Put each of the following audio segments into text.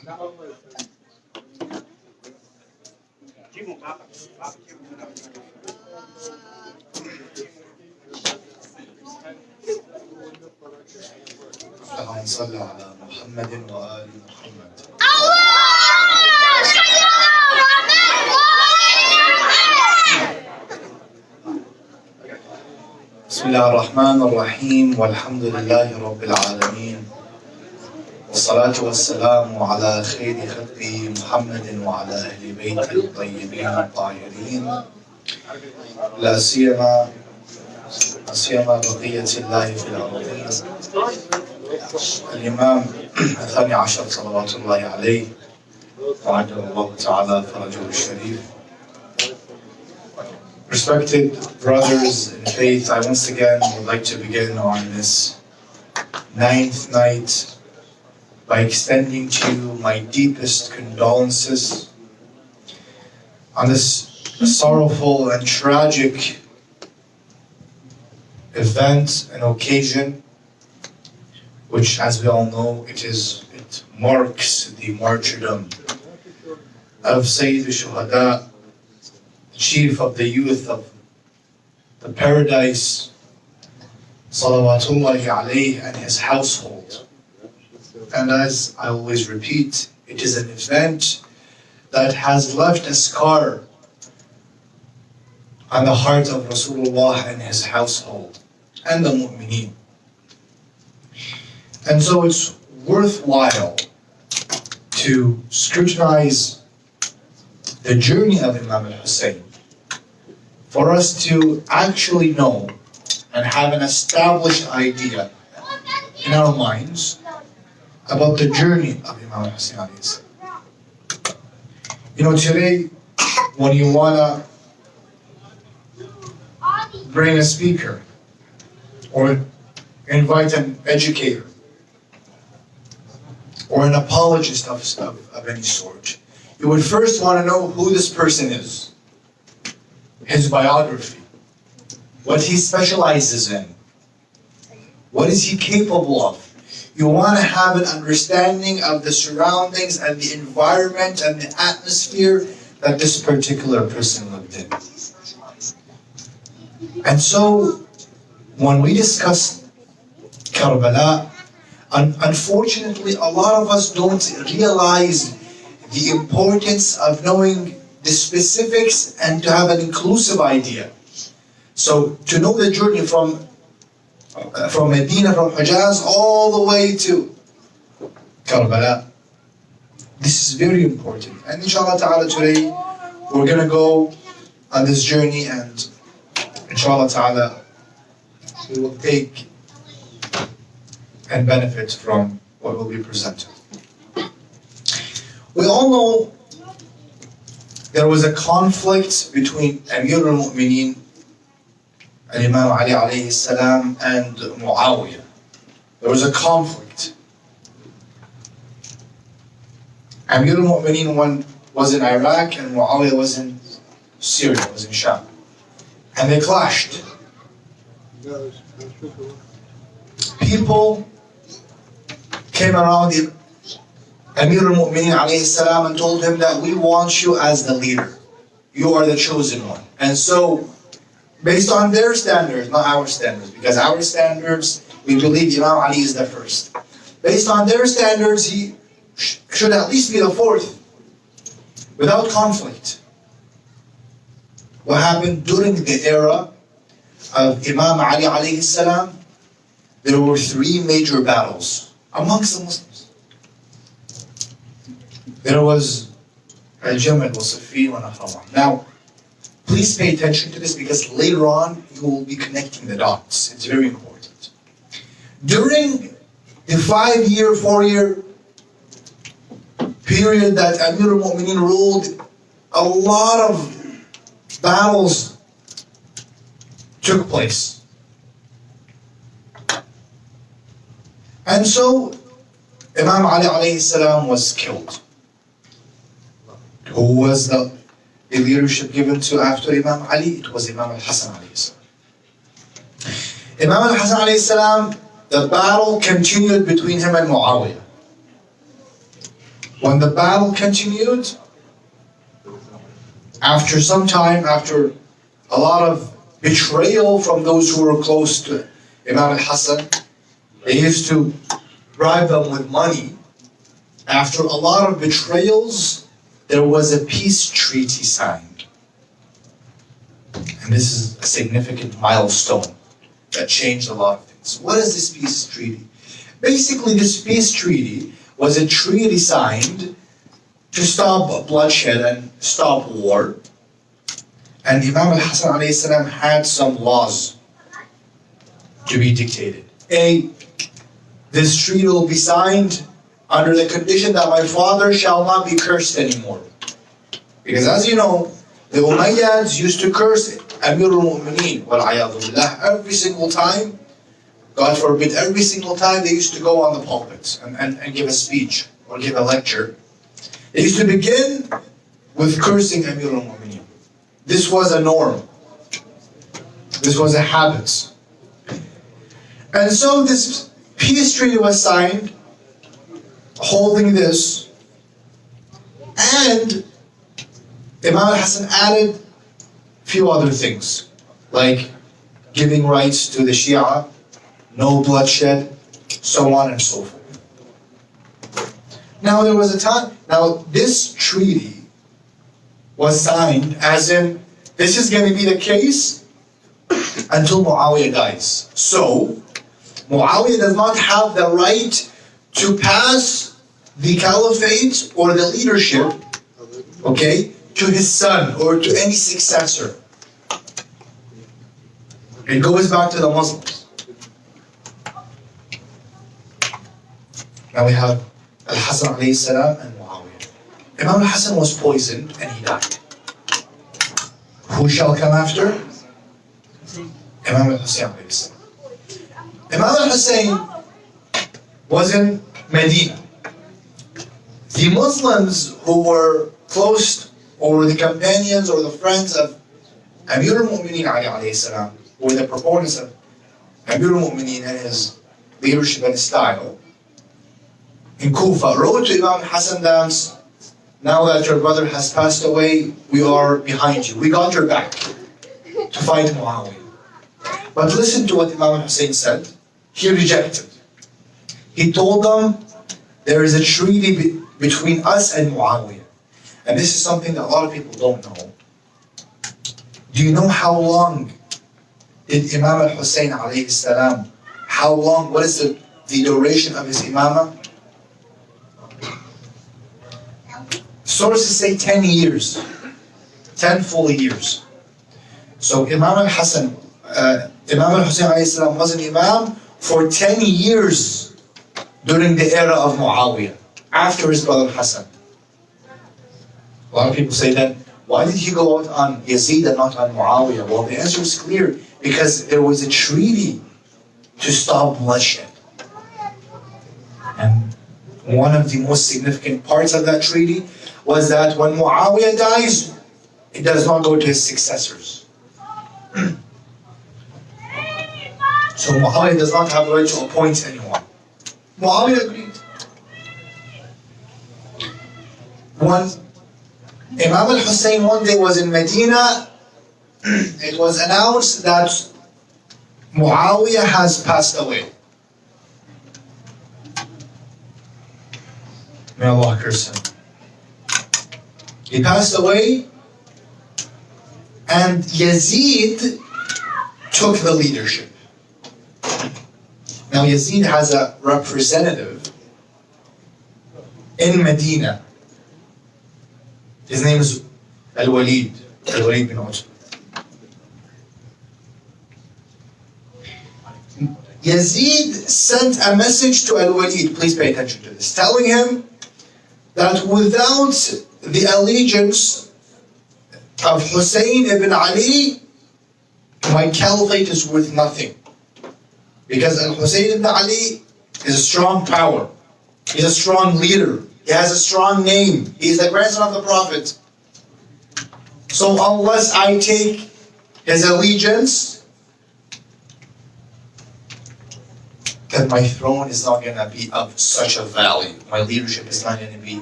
اللهم صل على محمد وآل محمد. بسم الله الرحمن الرحيم والحمد لله رب العالمين والصلاة والسلام على خير خلقه محمد وعلى أهل بيته الطيبين الطاهرين لا سيما بقية الله في الأرضين الإمام الثاني عشر صلوات الله عليه وعجل الله تعالى فرجه الشريف. Respected brothers in faith, I once again would like to begin on this 9th night by extending to you my deepest condolences on this sorrowful and tragic event and occasion, which, as we all know, it marks the martyrdom of Sayyid al-Shuhada, chief of the youth of the paradise, salawatullahi alayhi, and his household. And as I always repeat, it is an event that has left a scar on the heart of Rasulullah and his household and the mu'mineen. And so it's worthwhile to scrutinize the journey of Imam al Hussein for us to actually know and have an established idea in our minds about the journey of Imam al Hussein. You know, today, when you want to bring a speaker or invite an educator or an apologist of any sort, you would first want to know who this person is, his biography, what he specializes in, what is he capable of. You want to have an understanding of the surroundings and the environment and the atmosphere that this particular person lived in. And so, when we discuss Karbala, unfortunately, a lot of us don't realize the importance of knowing the specifics and to have an inclusive idea. So, to know the journey from Medina, from Hijaz, all the way to Karbala, this is very important. And inshallah ta'ala today, we're going to go on this journey, and inshallah ta'ala, we will take and benefit from what will be presented. We all know there was a conflict between Amir al-Mu'mineen and Imam Ali alayhi salam and Muawiyah. There was a conflict. Amir al-Mu'mineen was in Iraq and Muawiyah was in Syria, was in Sham. And they clashed. People came around Amir al-Mu'mineen alayhi salam and told him that we want you as the leader. You are the chosen one. And so, based on their standards, not our standards, because our standards, we believe Imam Ali is the first. Based on their standards, he should at least be the fourth, without conflict. What happened during the era of Imam Ali alayhi salam, there were 3 major battles amongst the Muslims. There was Al-Jamal wa Siffin wa Nahrawan. Now, please pay attention to this because later on you will be connecting the dots. It's very important. During the 5-year, 4-year period that Amir al-Mu'mineen ruled, a lot of battles took place. And so, Imam Ali alayhi salam was killed. Who was the leadership given to after Imam Ali? It was Imam al-Hassan alayhi salam. Imam al-Hassan alayhi salam, the battle continued between him and Muawiyah. When the battle continued, after some time, after a lot of betrayal from those who were close to Imam al Hassan, they used to bribe them with money. After a lot of betrayals, there was a peace treaty signed. And this is a significant milestone that changed a lot of things. What is this peace treaty? Basically, this peace treaty was a treaty signed to stop bloodshed and stop war. And Imam al Hassan alayhi salam had some laws to be dictated. A, this treaty will be signed under the condition that my father shall not be cursed anymore. Because as you know, the Umayyads used to curse Amir al-Mu'mineen, every single time, God forbid, every single time they used to go on the pulpit and give a speech or give a lecture. They used to begin with cursing Amir al-Mu'mineen. This was a norm. This was a habit. And so this peace treaty was signed, holding this, and Imam al-Hassan added a few other things, like giving rights to the Shia, no bloodshed, so on and so forth. Now there was a time, now this treaty was signed as in, this is going to be the case until Muawiyah dies. So, Muawiyah does not have the right to pass the caliphate or the leadership, okay, to his son or to any successor. It goes back to the Muslims. Now we have Al-Hassan alayhi salam and Muawiyah. Imam al-Hassan was poisoned and he died. Who shall come after? Imam al Hussein alayhi salam. Imam al Hussein was in Medina. The Muslims who were close, or the companions or the friends of Amir al-Mu'mineen alayhi salam, or the proponents of Amir al-Mu'mineen and his leadership and his style, in Kufa, wrote to Imam Hassan that now that your brother has passed away, we are behind you. We got your back to fight Muawiyah. But listen to what Imam Hussein said. He rejected. He told them, there is a treaty between us and Muawiyah. And this is something that a lot of people don't know. Do you know how long did Imam al Hussein alayhi salam, how long, what is the duration of his imamah? Sources say 10 years. 10 full years. So Imam al-Hassan, Imam al-Hussein alayhi salam was an imam for 10 years during the era of Muawiyah, after his brother Hassan. A lot of people say then, why did he go out on Yazid and not on Muawiyah? Well, the answer is clear, because there was a treaty to stop bloodshed. And one of the most significant parts of that treaty was that when Muawiyah dies, it does not go to his successors. So Muawiyah does not have the right to appoint anyone. Muawiyah agreed. When Imam al-Hussein one day was in Medina, it was announced that Muawiyah has passed away. May Allah curse him. He passed away, and Yazid took the leadership. Now Yazid has a representative in Medina. His name is Al-Walid bin Utbah. Yazid sent a message to Al-Walid, please pay attention to this, telling him that without the allegiance of Hussein ibn Ali, my caliphate is worth nothing. Because Al-Hussein ibn Ali is a strong power. He's a strong leader. He has a strong name. He's the grandson of the Prophet. So unless I take his allegiance, then my throne is not going to be of such a value. My leadership is not going to be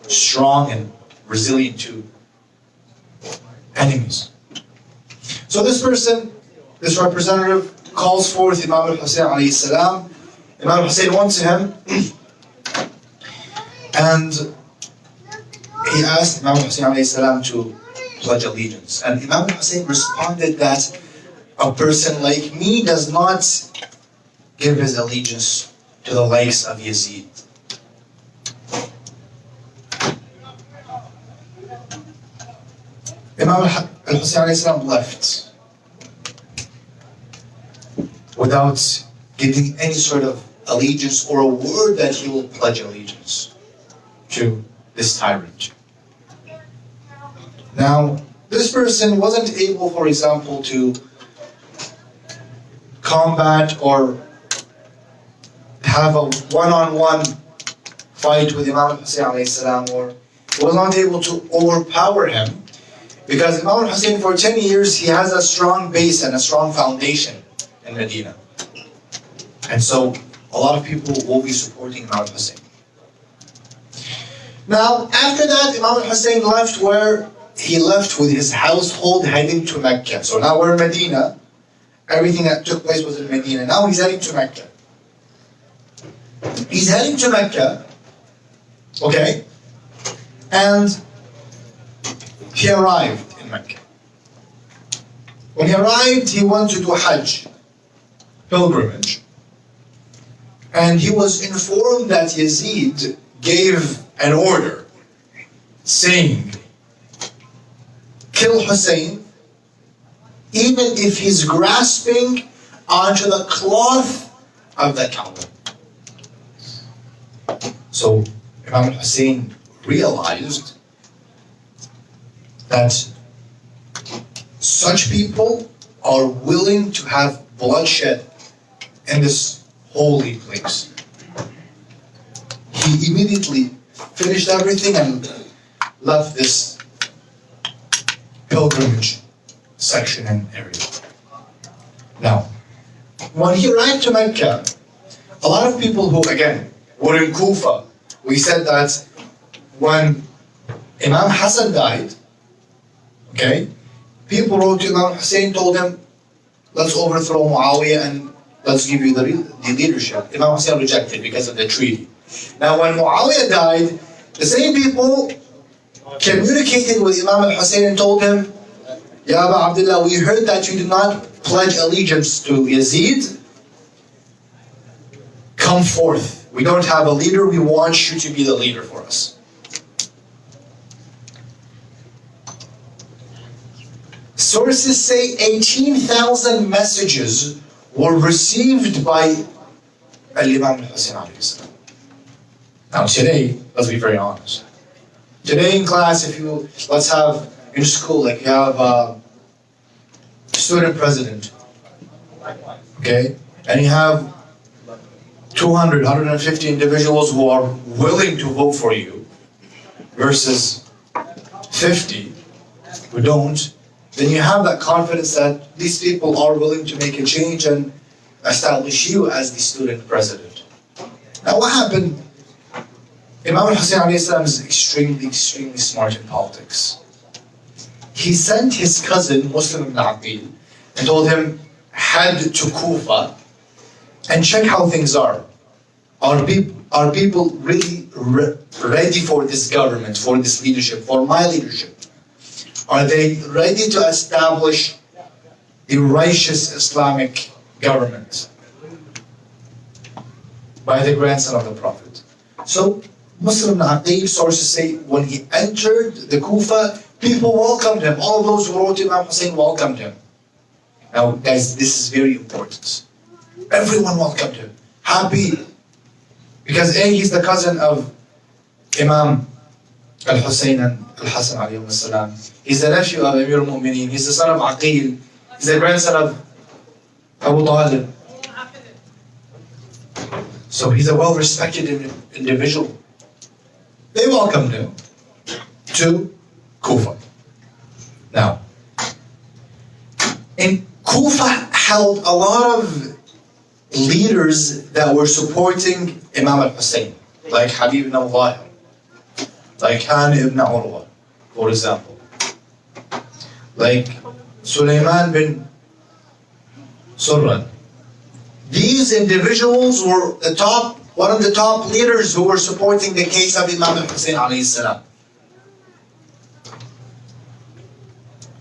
strong and resilient to enemies. So this person, this representative, calls forth Imam al Hussein alayhi salam. Imam al Hussein went to him and he asked Imam al Hussein alayhi salam to pledge allegiance. And Imam al Hussein responded that a person like me does not give his allegiance to the likes of Yazid. Imam al Hussein alayhi salam left without giving any sort of allegiance or a word that he will pledge allegiance to this tyrant. Now, this person wasn't able, for example, to combat or have a one-on-one fight with Imam al Hussein alayhi salam, or was not able to overpower him, because Imam al Hussein, for 10 years, he has a strong base and a strong foundation in Medina. And so a lot of people will be supporting Imam al Hussein. Now, after that, Imam al Hussein left where he left with his household heading to Mecca. So now we're in Medina. Everything that took place was in Medina. Now he's heading to Mecca. He's heading to Mecca, okay? And he arrived in Mecca. When he arrived, he went to do Hajj, pilgrimage. And he was informed that Yazid gave an order saying, kill Hussein, even if he's grasping onto the cloth of the Kaaba. So Imam al Hussein realized that such people are willing to have bloodshed in this holy place. He immediately finished everything and left this pilgrimage section and area. Now, when he arrived to Mecca, a lot of people who, again, were in Kufa, we said that when Imam Hassan died, okay, people wrote to Imam Hussein, told him, let's overthrow Muawiyah and let's give you the leadership. Imam Hussein rejected because of the treaty. Now when Muawiyah died, the same people communicated with Imam al Hussein and told him, Ya Aba Abdullah, we heard that you did not pledge allegiance to Yazid. Come forth. We don't have a leader, we want you to be the leader for us. Sources say 18,000 messages were received by Imam al Hussein. Now today, let's be very honest. Today in class, if you, let's have in school, like you have a student president, okay? And you have 200, 150 individuals who are willing to vote for you versus 50 who don't, then you have that confidence that these people are willing to make a change and establish you as the student president. Now what happened? Imam al Hussein is extremely smart in politics. He sent his cousin, Muslim ibn Aqil, and told him, head to Kufa and check how things are. Are people really ready for this government, for this leadership, for my leadership? Are they ready to establish the righteous Islamic government by the grandson of the Prophet? So Muslim ibn Aqil, sources say, when he entered the Kufa, people welcomed him. All those who wrote Imam Hussein welcomed him. Now guys, this is very important. Everyone welcomed him, happy. Because A, he's the cousin of Imam al Hussein and al Hassan alayhi salam. He's the nephew of Amir al Mu'mineen. He's the son of Aqil. He's the grandson of Abu Talib. So he's a well-respected individual. They welcomed him to Kufa. Now, in Kufa held a lot of leaders that were supporting Imam al Hussein, like Habib ibn al like Hani ibn Urwa, for example, like Sulaiman bin Surran. These individuals were one of the top leaders who were supporting the case of Imam al Hussein alayhi salam.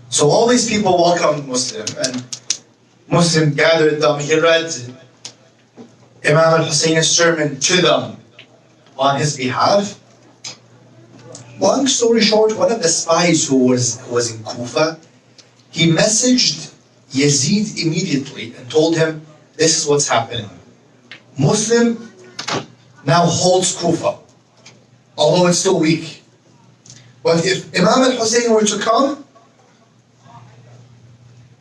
So all these people welcomed Muslim, and Muslim gathered them. He read Imam al Hussein's sermon to them on his behalf. Long story short, one of the spies who was in Kufa, he messaged Yazid immediately and told him, this is what's happening. Muslim now holds Kufa, although it's still weak. But if Imam al Hussein were to come,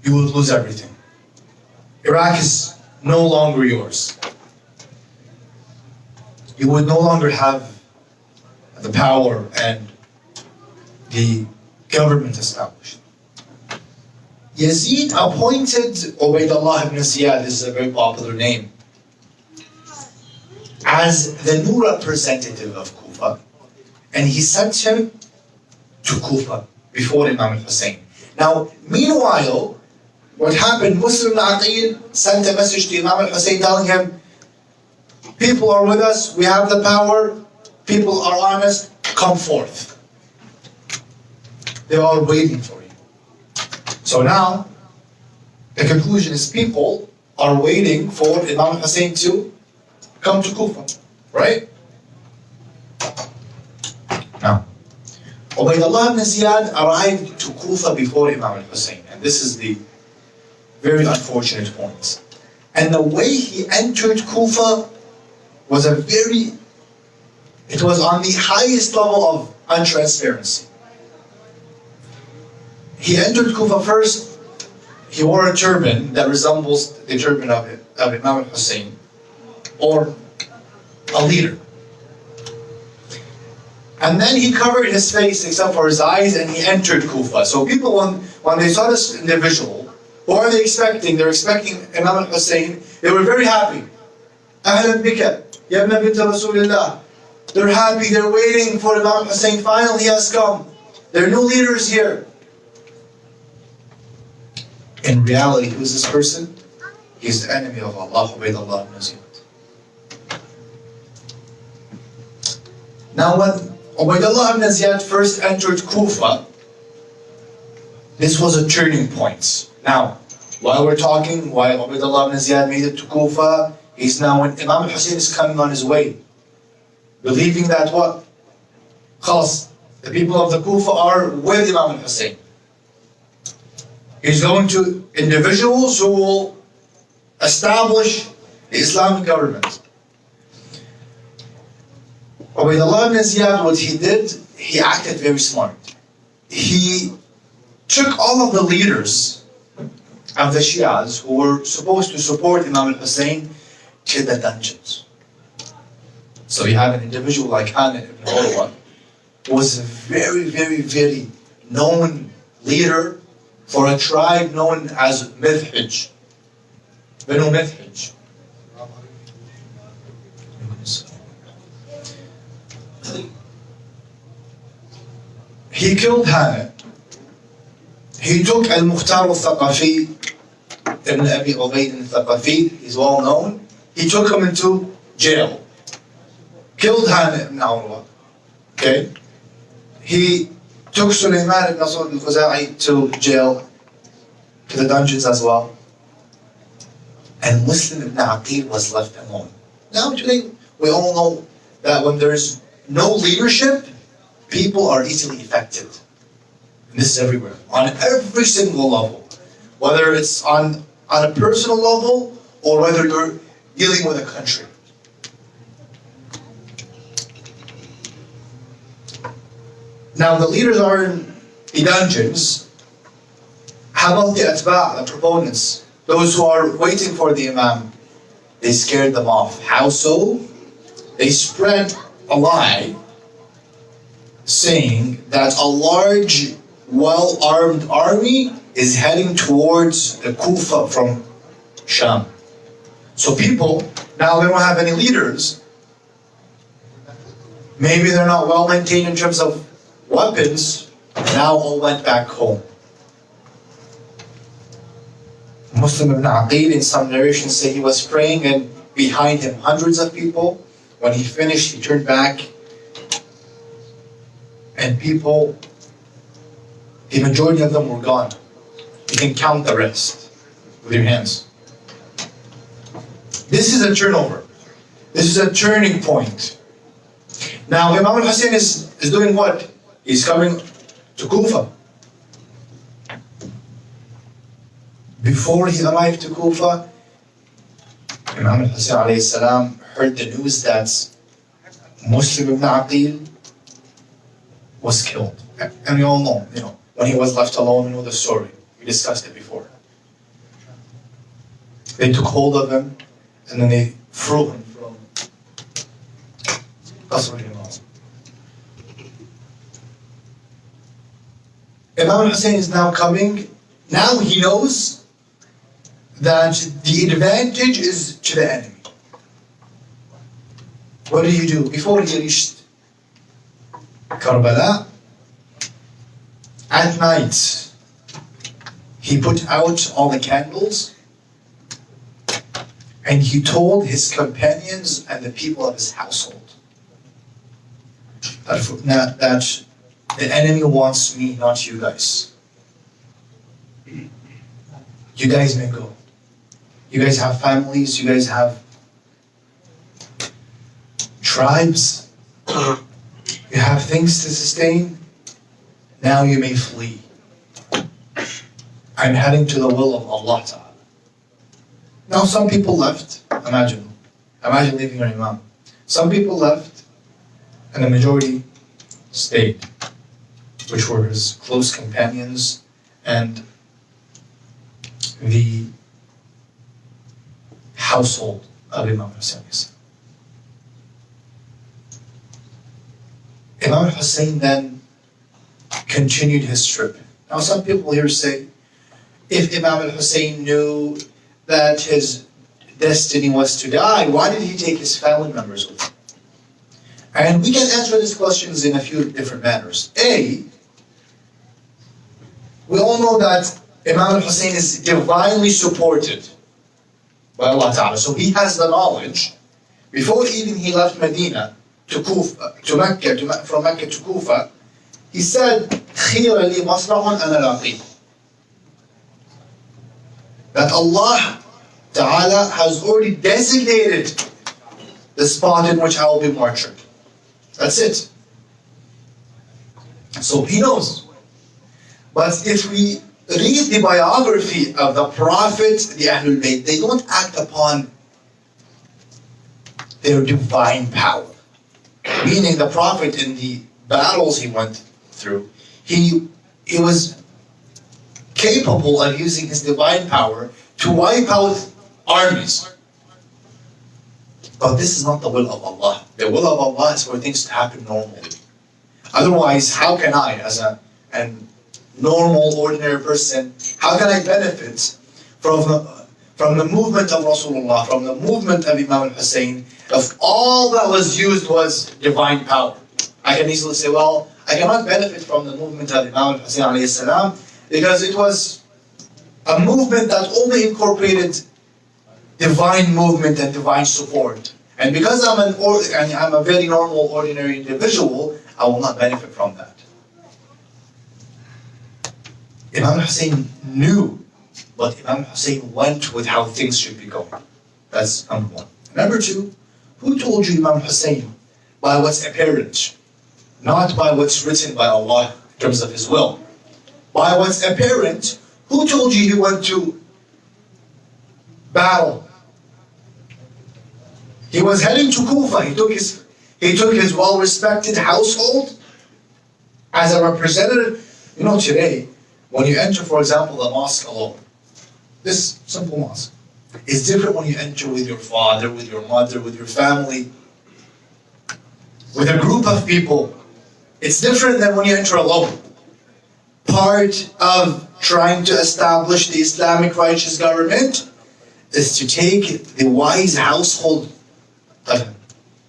you would lose everything. Iraq is no longer yours. You would no longer have the power and the government established. Yazid appointed Ubaydullah ibn Ziyad, this is a very popular name, as the new representative of Kufa, and he sent him to Kufa before Imam al Hussein. Now, meanwhile, what happened, Muslim Aqil sent a message to Imam al Hussein telling him, people are with us, we have the power, people are honest, come forth. They are waiting for you. So now, the conclusion is people are waiting for Imam al Hussein to come to Kufa, right? Now, Ubaydullah ibn Ziyad arrived to Kufa before Imam al Hussein, and this is the very unfortunate point. And the way he entered Kufa was it was on the highest level of untransparency. He entered Kufa first, he wore a turban that resembles the turban of Imam al Hussein, or a leader. And then he covered his face except for his eyes, and he entered Kufa. So people, when they saw this individual, what are they expecting? They're expecting Imam al Hussein. They were very happy. Ahlan bika, ya ibn bint Rasulillah. They're happy, they're waiting for Imam al Hussein. Finally, he has come. There are new leaders here. In reality, who is this person? He's the enemy of Allah, Ubaydullah ibn Ziyad. Now, when Ubaydullah ibn Ziyad first entered Kufa, this was a turning point. Now, while we're talking, while Ubaydullah ibn Ziyad made it to Kufa, he's now, when Imam al Hussein is coming on his way, believing that what? Khalas, the people of the Kufa are with Imam al Hussein. He's going to individuals who will establish the Islamic government. Ubaydullah ibn Ziyad, what he did, he acted very smart. He took all of the leaders of the Shias who were supposed to support Imam al Hussein to the dungeons. So you have an individual like Hani ibn Urwa, who was a very, very, very known leader for a tribe known as Midhij, Banu Midhij. He killed Hani. He took Al-Mukhtar al-Thaqafi, Ibn Abi Ubayd al-Thaqafi, he's well known. He took him into jail. Killed Hani ibn Urwa. Okay? He took Sulaiman ibn Nasr al-Khuzai to jail, to the dungeons as well. And Muslim ibn Aqil was left alone. Now today, we all know that when there is no leadership, people are easily affected. And this is everywhere, on every single level. Whether it's on a personal level, or whether you're dealing with a country. Now the leaders are in the dungeons. How about the atba', the proponents? Those who are waiting for the Imam. They scared them off. How so? They spread a lie saying that a large, well-armed army is heading towards the Kufa from Sham. So people, now they don't have any leaders. Maybe they're not well maintained in terms of weapons. Now all went back home. Muslim ibn Aqil, in some narrations, say he was praying and behind him hundreds of people. When he finished, he turned back and people, the majority of them were gone. You can count the rest with your hands. This is a turnover. This is a turning point. Now Imam al Hussein is doing what? He's coming to Kufa. Before he arrived to Kufa, Imam al Hussein alayhi salam heard the news that Muslim ibn Aqil was killed. And we all know, when he was left alone, we know the story. We discussed it before. They took hold of him and then they threw him from Qasr al-Imam. Imam al Hussein is now coming. Now he knows that the advantage is to the enemy. What did he do? Before he reached Karbala, at night, he put out all the candles and he told his companions and the people of his household that the enemy wants me, not you guys. You guys may go. You guys have families, you guys have tribes, you have things to sustain. Now you may flee. I'm heading to the will of Allah Ta'ala. Now some people left. Imagine leaving your Imam. Some people left and the majority stayed, which were his close companions and the household of Imam Hussein. Imam Hussein then continued his trip. Now some people here say, if Imam Hussein knew that his destiny was to die, why did he take his family members with him? And we can answer these questions in a few different manners. A, we all know that Imam Hussein is divinely supported by Allah Ta'ala. So he has the knowledge. Before even he left Medina to Kufa, from Mecca to Kufa, he said, خِيرَ لِي مَصْرَعٌ أَنَا لَقِيمٌ. That Allah Ta'ala has already designated the spot in which I will be martyred. That's it. So he knows. But if we read the biography of the Prophet, the Ahlul Bayt, they don't act upon their divine power. Meaning the Prophet, in the battles he went through, he was capable of using his divine power to wipe out armies. But this is not the will of Allah. The will of Allah is for things to happen normally. Otherwise, how can I, as a normal, ordinary person, how can I benefit from the movement of Rasulullah, from the movement of Imam al Hussein, if all that was used was divine power? I can easily say, well, I cannot benefit from the movement of Imam al Hussein alayhi salam because it was a movement that only incorporated divine movement and divine support. And because I'm a very normal, ordinary individual, I will not benefit from that. Imam Hussein knew, but Imam Hussein went with how things should be going. That's number one. Number two, who told you Imam Hussein? By what's apparent, not by what's written by Allah in terms of His will. By what's apparent, who told you he went to battle? He was heading to Kufa. He took his well-respected household as a representative. You know, today, when you enter, for example, the mosque alone, this simple mosque, is different when you enter with your father, with your mother, with your family, with a group of people. It's different than when you enter alone. Part of trying to establish the Islamic righteous government is to take the wise household of him.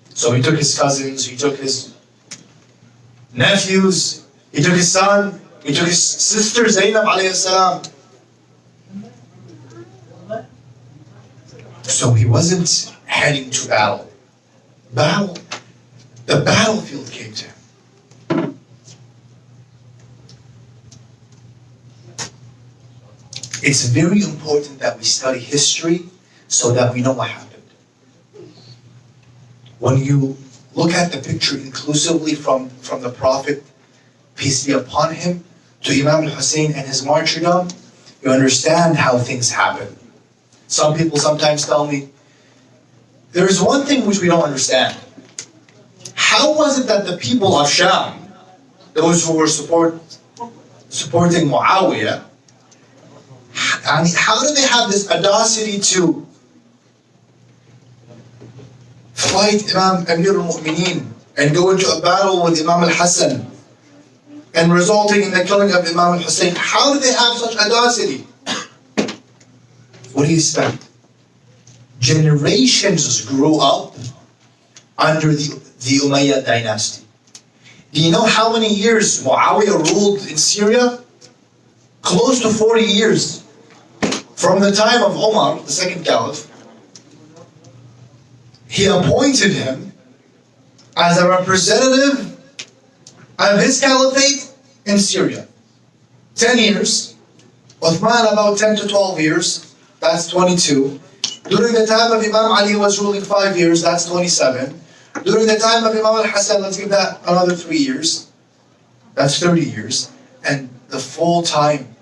So he took his cousins, he took his nephews, he took his son, he took his sister Zainab alayhi salam. So he wasn't heading to battle. The battlefield came to him. It's very important that we study history so that we know what happened. When you look at the picture inclusively from the Prophet, peace be upon him, to Imam al Hussein and his martyrdom, you understand how things happen. Some people sometimes tell me, there's one thing which we don't understand. How was it that the people of Sham, those who were supporting Muawiyah, how do they have this audacity to fight Imam Amir al Mu'mineen and go into a battle with Imam al Hassan and resulting in the killing of Imam al Hussein? How do they have such audacity? What do you expect? Generations grew up under the Umayyad dynasty. Do you know how many years Muawiyah ruled in Syria? Close to 40 years. From the time of Umar, the second caliph, he appointed him as a representative of his caliphate in Syria. 10 years. Uthman about 10 to 12 years. That's 22. During the time of Imam Ali was ruling 5 years. That's 27. During the time of Imam al Hassan, let's give that another 3 years. That's 30 years. And the full time,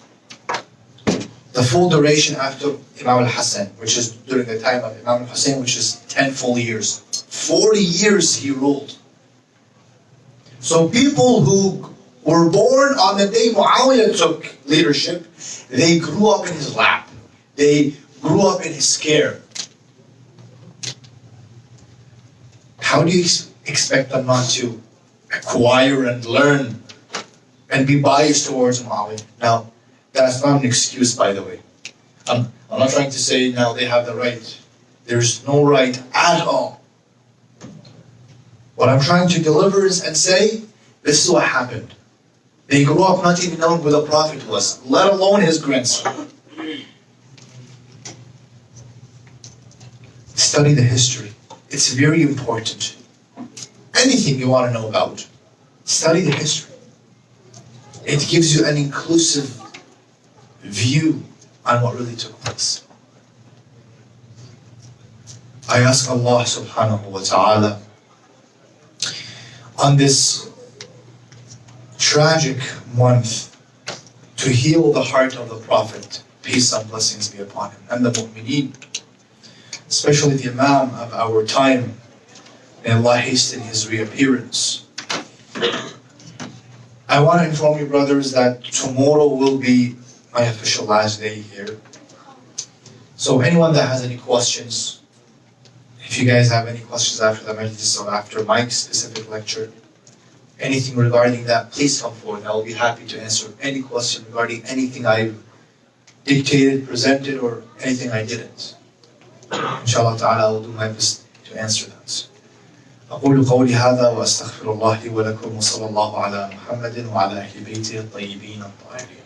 the full duration after Imam al Hassan, which is during the time of Imam al Hussein, which is 10 full years. 40 years he ruled. So people who were born on the day Muawiyah took leadership, they grew up in his lap. They grew up in his care. How do you expect them not to acquire and learn and be biased towards Muawiyah? Now, that's not an excuse, by the way. I'm not trying to say now they have the right. There's no right at all. What I'm trying to deliver is and say, this is what happened. They grew up not even knowing who the Prophet was, let alone his grandson. Study the history. It's very important. Anything you want to know about, study the history. It gives you an inclusive view on what really took place. I ask Allah subhanahu wa ta'ala on this tragic month to heal the heart of the Prophet, peace and blessings be upon him, and the mu'mineen, especially the Imam of our time. May Allah hasten his reappearance. I want to inform you, brothers, that tomorrow will be my official last day here. So anyone that has any questions, if you guys have any questions after the majlis or after my specific lecture, anything regarding that, please come forward. I will be happy to answer any question regarding anything I dictated, presented, or anything I didn't. Inshallah ta'ala, I will do my best to answer that. أقول قولي هذا وأستغفر الله لي ولكم وصلى الله على محمد وعلى أهل بيته الطيبين الطاهرين.